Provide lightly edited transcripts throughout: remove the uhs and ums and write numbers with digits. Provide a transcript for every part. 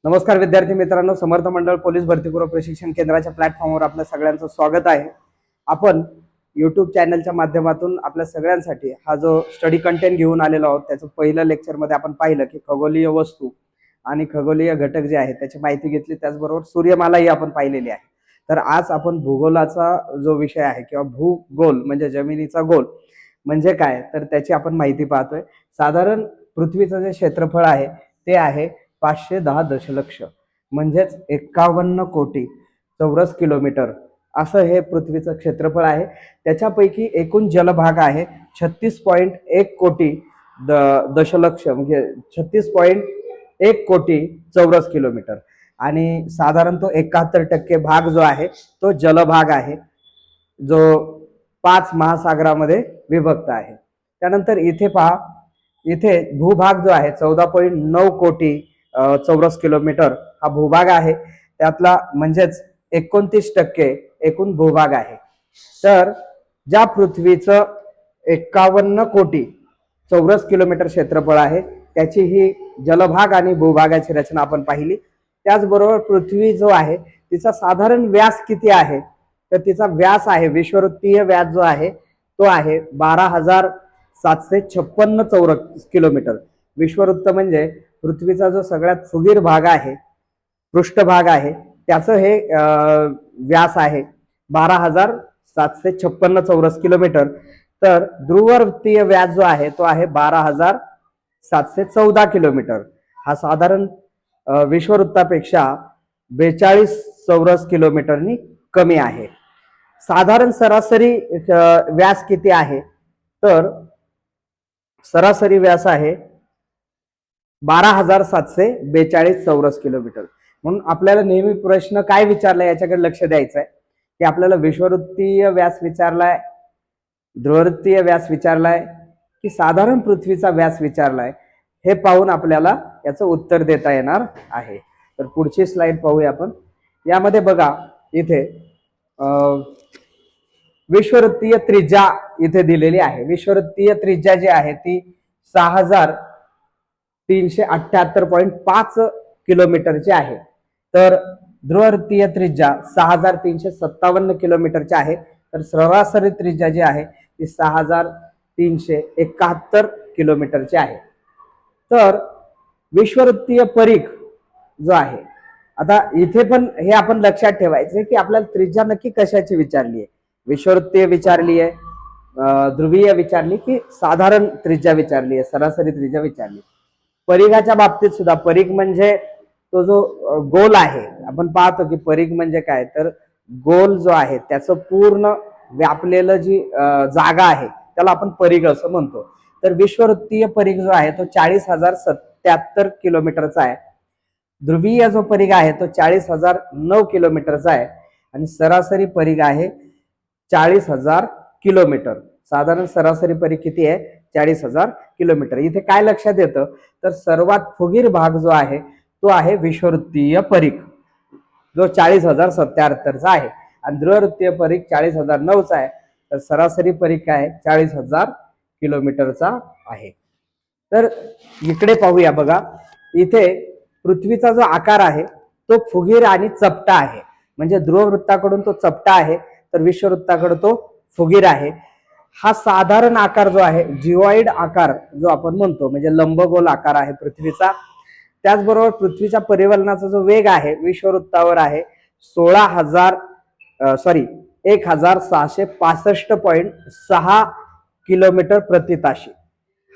नमस्कार विद्यार्थी मित्रांनो, समर्थ मंडळ पोलीस भरतीपूर्व प्रशिक्षण केंद्राच्या प्लॅटफॉर्मवर आपल्या सगळ्यांचं स्वागत आहे। आपण यूट्यूब चॅनलच्या माध्यमातून आपल्या सगळ्यांसाठी हा जो स्टडी कंटेंट घेऊन आलेलो आहोत, त्याचं पहिलं लेक्चरमध्ये आपण पाहिलं की खगोलीय वस्तू आणि खगोलीय घटक जे आहेत त्याची माहिती घेतली, त्याचबरोबर सूर्यमालाही आपण पाहिलेली आहे। तर आज आपण भूगोलाचा जो विषय आहे किंवा भूगोल म्हणजे जमिनीचा गोल म्हणजे काय, तर त्याची आपण माहिती पाहतोय। साधारण पृथ्वीचं जे क्षेत्रफळ आहे ते आहे 510 दशलक्ष म्हणजेच 51 कोटी चौरस किलोमीटर असं हे पृथ्वीचं क्षेत्रफळ आहे। त्याच्यापैकी एकूण जलभाग आहे 36.1 कोटी दशलक्ष म्हणजे 36.1 कोटी चौरस किलोमीटर आणि साधारण तो 71% भाग जो आहे तो जलभाग आहे, जो 5 महासागरामध्ये विभक्त आहे। त्यानंतर इथे पहा, इथे भूभाग जो आहे 14.9 कोटी चौरस किलोमीटर हा भूभाग आहे, त्यातला म्हणजेच 29% एकूण भूभाग आहे। तर ज्या पृथ्वीचं 51 कोटी चौरस किलोमीटर क्षेत्रफळ आहे त्याची ही जलभाग आणि भूभागाची रचना आपण पाहिली। त्याचबरोबर पृथ्वी जो आहे तिचा साधारण व्यास किती आहे, तर तिचा व्यास आहे, विषुववृत्तीय व्यास जो आहे तो आहे 12,756 चौरस किलोमीटर। विषुववृत्त म्हणजे पृथ्वीचा जो सगळ्यात फुगीर भाग आहे, पृष्ठभाग आहे, त्याचं हे व्यास आहे 12,756 चौरस किलोमीटर। तर ध्रुववृत्तीय व्यास जो आहे तो आहे 12,714 किलोमीटर। हा साधारण विषुववृत्तापेक्षा 42 चौरस किलोमीटरनी कमी आहे। साधारण सरासरी व्यास किती आहे, तर सरासरी व्यास आहे 12,742 चौरस किलोमीटर। म्हणून आपल्याला नेहमी प्रश्न काय विचारलाय याच्याकडे लक्ष द्यायचं आहे की आपल्याला विषुववृत्तीय व्यास विचारलाय, ध्रुववृत्तीय व्यास विचारलाय की साधारण पृथ्वीचा व्यास विचारलाय, हे पाहून आपल्याला याचं उत्तर देता येणार आहे। तर पुढची स्लाइड पाहूया आपण। यामध्ये बघा, इथे विषुववृत्तीय त्रिज्या इथे दिलेली आहे। विषुववृत्तीय त्रिज्या जी आहे ती 6,378.5 किलोमीटरची आहे, तर ध्रुववृत्तीय त्रिज्या 6,357 किलोमीटरची आहे। तर सरासरी त्रिज्या जी आहे ती 6,371 किलोमीटरची आहे। तर विषुववृत्तीय परिघ जो आहे, आता इथे पण हे आपण लक्षात ठेवायचं की आपल्याला त्रिज्या नक्की कशाची विचारली आहे, विषुववृत्तीय विचारली आहे, ध्रुवीय विचारली की साधारण त्रिज्या विचारली आहे, सरासरी त्रिज्या विचारली। परिघाच्या बाबतीत सुद्धा परिघ म्हणजे तो जो गोल आहे, आपण पाहतो की परिघ म्हणजे काय, तर गोल जो आहे त्याचं पूर्ण व्यापलेलं जी जागा आहे त्याला आपण परिघ असं म्हणतो। तर विषुववृत्तीय परिघ जो आहे तो 40,077 किलोमीटरचा आहे। ध्रुवीय जो परिघ आहे तो 40,009 किलोमीटरचा आहे आणि सरासरी परिघ आहे 40,000 किलोमीटर। साधारण सरासरी परिघ किती आहे, 40,000 किलोमीटर। इथे काय लक्षात येतं, तर सर्वात फुगीर भाग जो आहे तो आहे विषुववृत्तीय परिघ, जो 40,077चा आहे आणि ध्रुववृत्तीय परिघ 40,009चा आहे। तर सरासरी परिघ काय आहे, 40,000 किलोमीटरचा आहे। तर इकडे पाहूया बघा, इथे पृथ्वीचा जो आकार आहे तो फुगीर आणि चपटा आहे, म्हणजे ध्रुववृत्ताकडून तो चपटा आहे तर विषुववृत्ताकडे तो फुगीर आहे। हा साधारण आकार जो आहे जिओइड आकार जो आपण म्हणतो, म्हणजे लंबगोल आकार आहे पृथ्वीचा। त्याचबरोबर पृथ्वीच्या परिवलनाचा जो वेग आहे विषुववृत्तावर आहे 1665.6 किलोमीटर प्रति ताशी।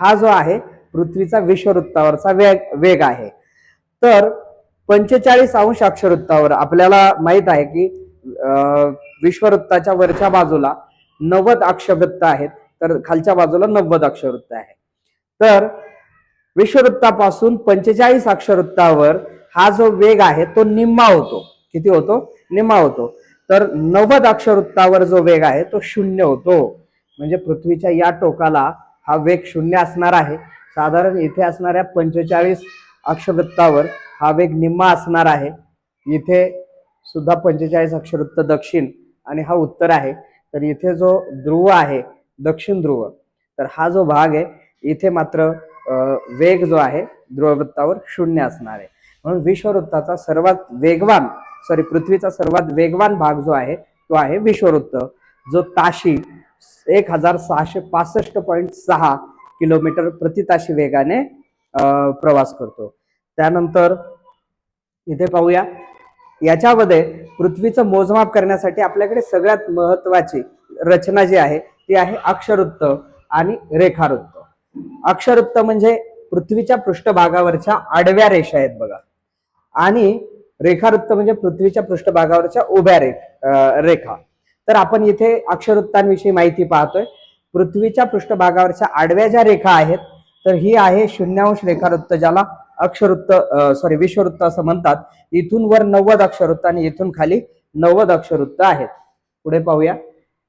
हा जो आहे पृथ्वीचा विषुववृत्तावरचा वेग आहे। तर 45 अंश अक्षवृत्तावर आपल्याला माहित आहे की विषुववृत्ताच्या वरच्या बाजूला 90 अक्षवृत्त आहेत, तर खालच्या बाजूला 90 अक्षवृत्त आहे। तर विषुववृत्तापासून 45 अक्षवृत्तावर हा जो वेग आहे तो निम्मा होतो। किती होतो, निम्मा होतो। तर 90 अक्षवृत्तावर जो वेग आहे तो 0 होतो, म्हणजे पृथ्वीच्या या टोकाला हा वेग 0 असणार आहे। साधारण इथे असणाऱ्या 45 अक्षवृत्तावर हा वेग निम्मा असणार आहे। इथे सुद्धा 45 अक्षवृत्त दक्षिण आणि हा उत्तर आहे। तर इथे जो ध्रुव आहे दक्षिण ध्रुव, तर हा जो भाग आहे इथे मात्र वेग जो आहे ध्रुववृत्तावर 0 असणार आहे। म्हणून विश्ववृत्ताचा पृथ्वीचा सर्वात वेगवान भाग जो आहे तो आहे विश्ववृत्त, जो ताशी 1665.6 किलोमीटर प्रति ताशी वेगाने प्रवास करतो. त्यानंतर इथे पाहूया, याच्यामध्ये पृथ्वीचं मोजमाप करण्यासाठी आपल्याकडे सगळ्यात महत्वाची रचना जी आहे ती आहे अक्षवृत्त आणि रेखावृत्त. अक्षवृत्त म्हणजे पृथ्वीच्या पृष्ठभागावरच्या आडव्या रेषा आहेत बघा, आणि रेखावृत्त म्हणजे पृथ्वीच्या पृष्ठभागावरच्या उभ्या रेखा. तर आपण इथे अक्षवृत्तांविषयी माहिती पाहतोय. पृथ्वीच्या पृष्ठभागावरच्या आडव्या ज्या रेखा आहेत तर ही आहे शून्यावंश रेखावृत्त, ज्याला विश्ववृत्त असं म्हणतात. इथून वर 90 अक्षवृत्त आणि इथून खाली 90 अक्षवृत्त आहेत. पुढे पाहूया,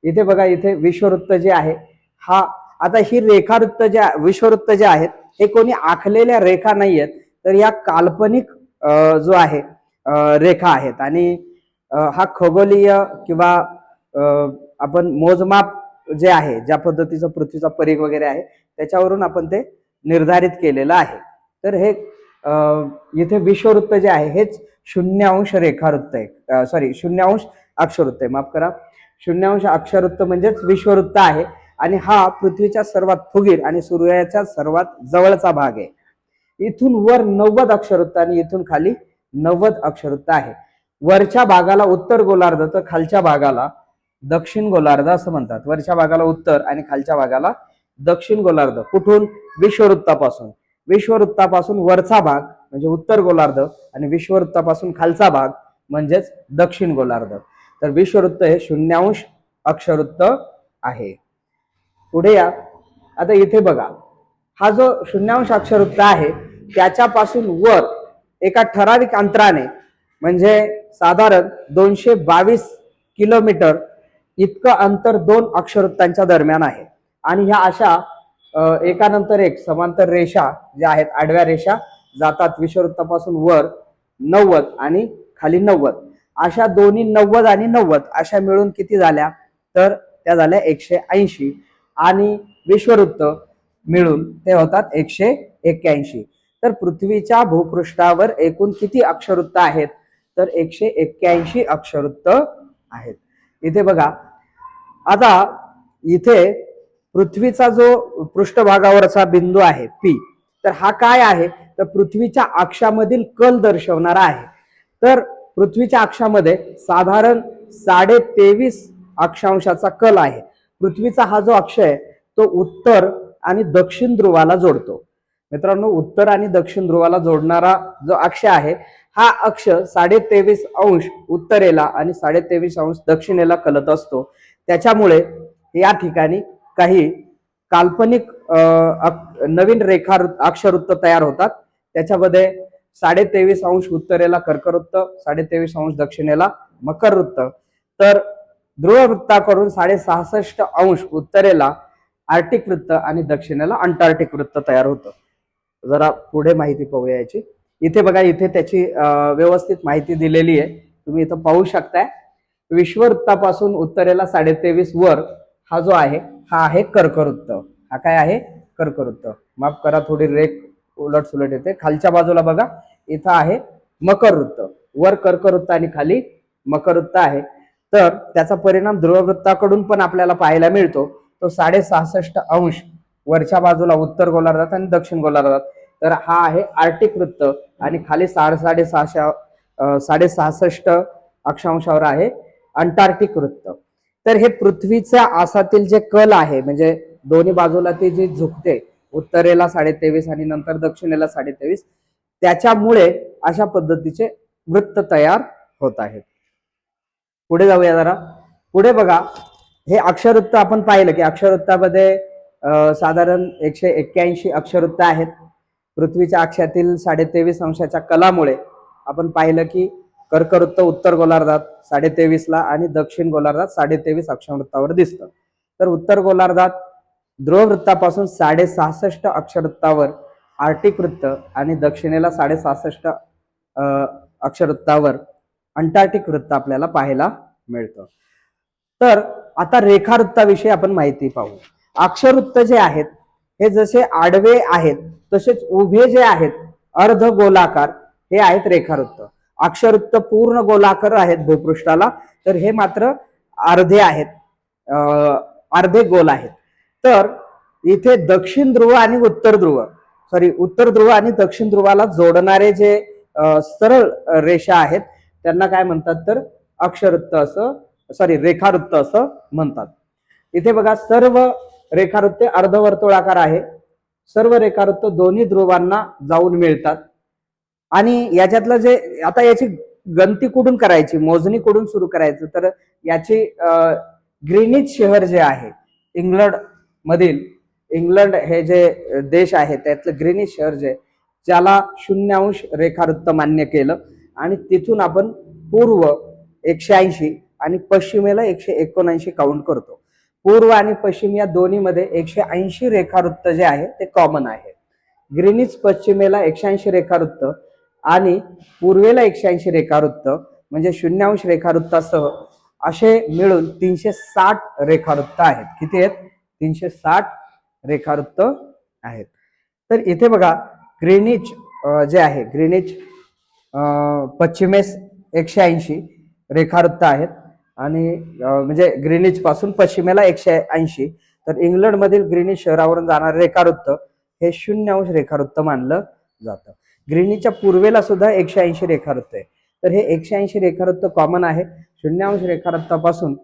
इथे बघा, इथे विश्ववृत्त जे आहे हा, आता ही रेखावृत्त विश्ववृत्त जे आहेत हे कोणी आखलेल्या रेखा नाही आहेत, तर या काल्पनिक जो आहे रेखा आहेत. आणि हा खगोलीय किंवा आपण मोजमाप जे आहे, ज्या पद्धतीचं पृथ्वीचा परिघ वगैरे आहे त्याच्यावरून आपण ते निर्धारित केलेलं आहे. तर हे इथे विश्ववृत्त जे आहे हेच शून्यावंश रेखावृत्त आहे, शून्यावंश अक्षवृत्त आहे, माफ करा. शून्यावंश अक्षवृत्त म्हणजेच विश्ववृत्त आहे, आणि हा पृथ्वीच्या सर्वात फुगीर आणि सूर्याच्या सर्वात जवळचा भाग आहे. इथून वर 90 अक्षवृत्त आणि इथून खाली 90 अक्षवृत्त आहे. वरच्या भागाला उत्तर गोलार्ध तर खालच्या भागाला दक्षिण गोलार्ध असं म्हणतात. वरच्या भागाला उत्तर आणि खालच्या भागाला दक्षिण गोलार्ध. कुठून? विश्ववृत्तापासून वरचा भाग म्हणजे उत्तर गोलार्ध आणि विश्ववृत्तापासून खालचा भाग म्हणजेच दक्षिण गोलार्ध. तर विश्ववृत्त हे शून्यावंश अक्षवृत्त आहे. पुढे या, आता इथे बघा, हा जो शून्यावंश अक्षवृत्त आहे त्याच्यापासून वर एका ठराविक अंतराने म्हणजे साधारण 222 किलोमीटर इतकं अंतर 2 अक्षवृत्तांच्या दरम्यान आहे. आणि ह्या अशा एकानंतर एक समांतर रेषा ज्या आहेत, आडव्या रेषा जातात विश्ववृत्तापासून वर 90 आणि खाली 90. अशा दोन्ही 90 आणि 90 अशा मिळून किती झाल्या? तर त्या झाल्या 180, आणि विश्ववृत्त मिळून ते होतात 181. तर पृथ्वीच्या भूपृष्ठावर एकूण किती अक्षवृत्त आहेत? तर 181 अक्षवृत्त आहेत. इथे बघा, आता इथे पृथ्वीचा जो पृष्ठभागावरचा बिंदू आहे पी, तर हा काय आहे? तर पृथ्वीच्या अक्षामधील कल दर्शवणारा आहे. तर पृथ्वीच्या अक्षामध्ये साधारण 23.5 अक्षांशाचा कल आहे. पृथ्वीचा हा जो अक्ष आहे तो उत्तर आणि दक्षिण ध्रुवाला जोडतो. मित्रांनो, उत्तर आणि दक्षिण ध्रुवाला जोडणारा जो अक्ष आहे हा अक्ष 23.5 अंश उत्तरेला आणि 23.5 अंश दक्षिणेला कलत असतो. त्याच्यामुळे या ठिकाणी काही काल्पनिक नवीन अक्षवृत्त तयार होतात. त्याच्यामध्ये 23.5 अंश उत्तरेला कर्कवृत्त, 23.5 अंश दक्षिणेला मकर वृत्त. तर ध्रुववृत्ताकडून 66.5 अंश उत्तरेला आर्टिक वृत्त आणि दक्षिणेला अंटार्क्टिक वृत्त तयार होतं. जरा पुढे माहिती पाहूया याची. इथे बघा, इथे त्याची व्यवस्थित माहिती दिलेली आहे, तुम्ही इथं पाहू शकताय. विश्ववृत्तापासून उत्तरेला 23.5 वर हा जो आहे हा आहे कर्कवृत्त. हा काय आहे? कर्कवृत्त. माफ करा, थोडी रेख उलट सुलट येते. खालच्या बाजूला बघा, इथं आहे मकर वृत्त. वर कर्कवृत्त आणि खाली मकर वृत्त आहे. तर त्याचा परिणाम ध्रुववृत्ताकडून पण आपल्याला पाहायला मिळतो. तो 66.5 अंश वरच्या बाजूला उत्तर गोलार्धात आणि दक्षिण गोलार्धात. तर हा आहे आर्टिक वृत्त, आणि खाली 66.5 अक्षांशावर आहे अंटार्क्टिक वृत्त. तर हे पृथ्वीच्या आसातील जे कल आहे, म्हणजे दोन्ही बाजूला ते जे झुकते, उत्तरेला 23.5 आणि नंतर दक्षिणेला 23.5, त्याच्यामुळे अशा पद्धतीचे वृत्त तयार होत आहेत. पुढे जाऊया जरा. पुढे बघा, हे अक्षवृत्त आपण पाहिलं की अक्षवृत्तामध्ये साधारण 181 अक्षवृत्त आहेत. पृथ्वीच्या अक्षातील 23.5 अंशाच्या कलामुळे आपण पाहिलं की कर्कवृत्त उत्तर गोलार्धात 23.5 ला आणि दक्षिण गोलार्धात 23.5 अक्षवृत्तावर दिसतं. तर उत्तर गोलार्धात ध्रुववृत्तापासून 66.5 अक्षवृत्तावर आर्टिक वृत्त आणि दक्षिणेला 66.5 अक्षवृत्तावर अंटार्क्टिक वृत्त आपल्याला पाहायला मिळतं. तर आता रेखावृत्ताविषयी आपण माहिती पाहू. अक्षवृत्त जे आहेत हे जसे आडवे आहेत तसेच उभे जे आहेत अर्धगोलाकार हे आहेत रेखावृत्त. अक्षवृत्त पूर्ण गोलाकार आहेत भूपृष्ठाला, तर हे मात्र अर्धे आहेत, अर्धे गोल आहेत. तर इथे दक्षिण ध्रुव आणि उत्तर ध्रुव, उत्तर ध्रुव आणि दक्षिण ध्रुवाला जोडणारे जे सरळ रेषा आहेत त्यांना काय म्हणतात तर अक्षवृत्त असं रेखावृत्त असं म्हणतात. इथे बघा सर्व रेखावृत्ते अर्धवर्तुळाकार आहे. सर्व रेखावृत्त दोन्ही ध्रुवांना जाऊन मिळतात. आणि याच्यातलं जे आता याची गणती कुठून करायची, मोजणी कुठून सुरू करायचं, तर याची ग्रीनिच शहर जे आहे इंग्लंड हे जे देश आहे त्यातलं ग्रीनिच शहर जे ज्याला 0° रेखावृत्त मान्य केलं आणि तिथून आपण पूर्व 180 आणि पश्चिमेला 179 काउंट करतो. पूर्व आणि पश्चिम या दोन्ही मध्ये 180 रेखावृत्त जे आहे ते कॉमन आहे. ग्रीनिच पश्चिमेला 180 रेखावृत्त आणि पूर्वेला 180 रेखावृत्त म्हणजे 0° रेखावृत्तासह असे मिळून 360 रेखावृत्त आहेत. किती आहेत? 360 रेखावृत्त आहेत. तर इथे बघा ग्रीनिच जे आहे, ग्रीनिच पश्चिमेस 180 रेखावृत्त आहेत आणि म्हणजे ग्रीनिच पासून पश्चिमेला 180. तर इंग्लंड मधील ग्रीनिच शहरावरून जाणारे रेखावृत्त हे 0° रेखावृत्त मानलं जातं. ग्रीनिचच्या पूर्वेला सुद्धा 180 रेखावृत्त आहे. तर हे 180 रेखावृत्त कॉमन आहे. 0° रेखावृत्तापासून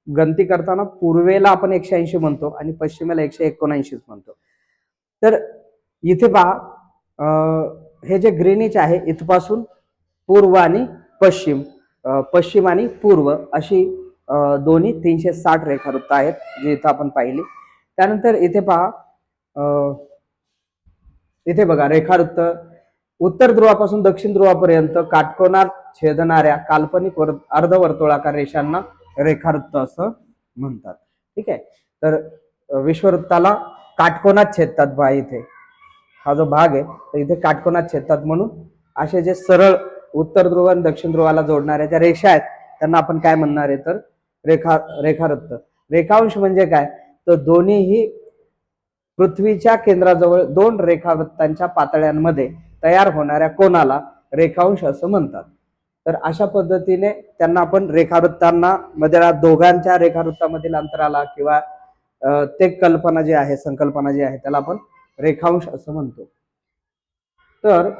गणती करताना पूर्वेला आपण 180 म्हणतो आणि पश्चिमेला 179 म्हणतो. तर इथे पहा हे जे ग्रीनिच आहे इथपासून पूर्व आणि पश्चिम, पश्चिम आणि पूर्व अशी दोन्ही 360 रेखावृत्त आहेत जे इथं आपण पाहिली. त्यानंतर इथे पहा इथे बघा रेखावृत्त उत्तर ध्रुवापासून दक्षिण ध्रुवापर्यंत काटकोनात छेदणाऱ्या काल्पनिक अर्धवर्तुळाकार रेषांना रेखावृत्त असं म्हणतात. ठीक आहे. तर विश्ववृत्ताला काटकोनात छेदतात बा, इथे हा जो भाग आहे तर इथे काटकोनात छेदतात, म्हणून असे जे सरळ उत्तर ध्रुव आणि दक्षिण ध्रुवाला जोडणाऱ्या ज्या रेषा आहेत त्यांना आपण काय म्हणणार आहे तर रेखावृत्त. रेखांश म्हणजे काय तर दोन्हीही पृथ्वीच्या केंद्राजवळ दोन रेखावृत्तांच्या पातळ्यांमध्ये तयार होणाऱ्या कोनाला रेखांश असं म्हणतात. तर अशा पद्धतीने त्यांना आपण रेखावृत्तांना मध्ये दोघांच्या रेखावृत्तामधील अंतराला किंवा ते कल्पना जी आहे, संकल्पना जी आहे त्याला आपण रेखांश असं म्हणतो. तर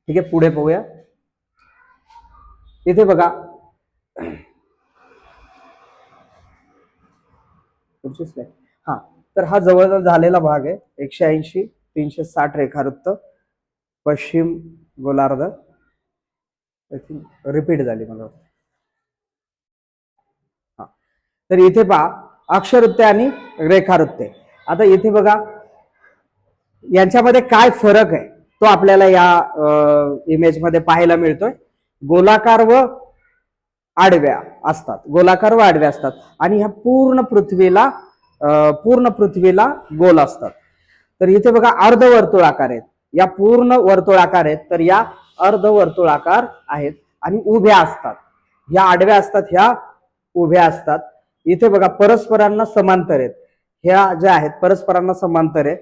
ठीक आहे, पुढे पाहूया. इथे बघा हा, तर हा जवळजवळ झालेला भाग आहे. 180 360 रेखावृत्त पश्चिम गोलार्ध रिपीट झाली मला. हा, तर इथे पहा अक्षवृत्ते आणि रेखावृत्ते. आता इथे बघा यांच्यामध्ये काय फरक आहे तो आपल्याला या इमेज मध्ये पाहायला मिळतोय. गोलाकार व आडव्या असतात, गोलाकार व आडव्या असतात आणि ह्या पूर्ण पृथ्वीला गोल असतात. तर इथे बघा अर्धवर्तुळाकार आहेत, या पूर्ण वर्तुळाकार आहेत, तर या अर्धवर्तुळाकार आहेत आणि उभ्या असतात. ह्या आडव्या असतात, ह्या उभ्या असतात. इथे बघा परस्परांना समांतर आहेत, ह्या ज्या आहेत परस्परांना समांतर आहेत,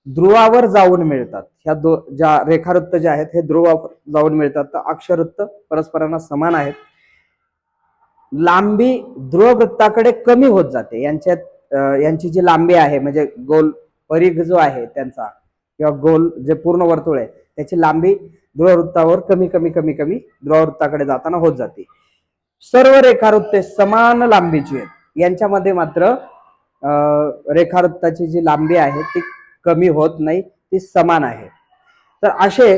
ध्रुवावर जाऊन मिळतात. ह्या ज्या रेखावृत्त जे आहेत हे ध्रुवावर जाऊन मिळतात. तर अक्षवृत्त परस्परांना समान आहेत. लांबी ध्रुववृत्ताकडे कमी होत जाते. यांची जी लांबी आहे म्हणजे गोल परिघ जो आहे त्यांचा किंवा गोल जे पूर्ण वर्तुळ आहे त्याची लांबी ध्रुववृत्तावर कमी कमी कमी कमी ध्रुववृत्ताकडे जाताना होत जाते. सर्व रेखावृत्ते समान लांबीची आहेत. यांच्यामध्ये मात्र रेखावृत्ताची जी लांबी आहे ती कमी होत नाही, ती समान आहे. तर असे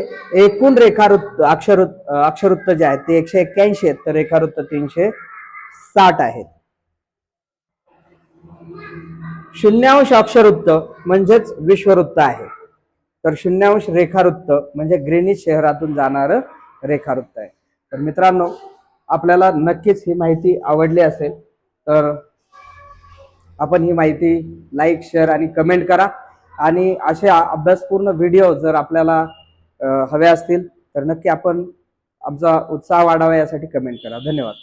एकूण रेखावृत्त अक्षवृत्त जे आहेत ते 181 आहेत, तर रेखावृत्त 360 आहेत. 0° अक्षवृत्त म्हणजेच विश्ववृत्त आहे. तर 0° रेखावृत्त म्हणजे ग्रीनिच शहरातून जाणारं रेखावृत्त आहे. तर मित्रांनो आपल्याला नक्कीच ही माहिती आवडली असेल तर आपण ही माहिती लाईक, शेअर आणि कमेंट करा. आणि असे अभ्यासपूर्ण व्हिडिओ जर आपल्याला हवे असतील तर नक्की आपण आमचा उत्साह वाढावा यासाठी कमेंट करा. धन्यवाद.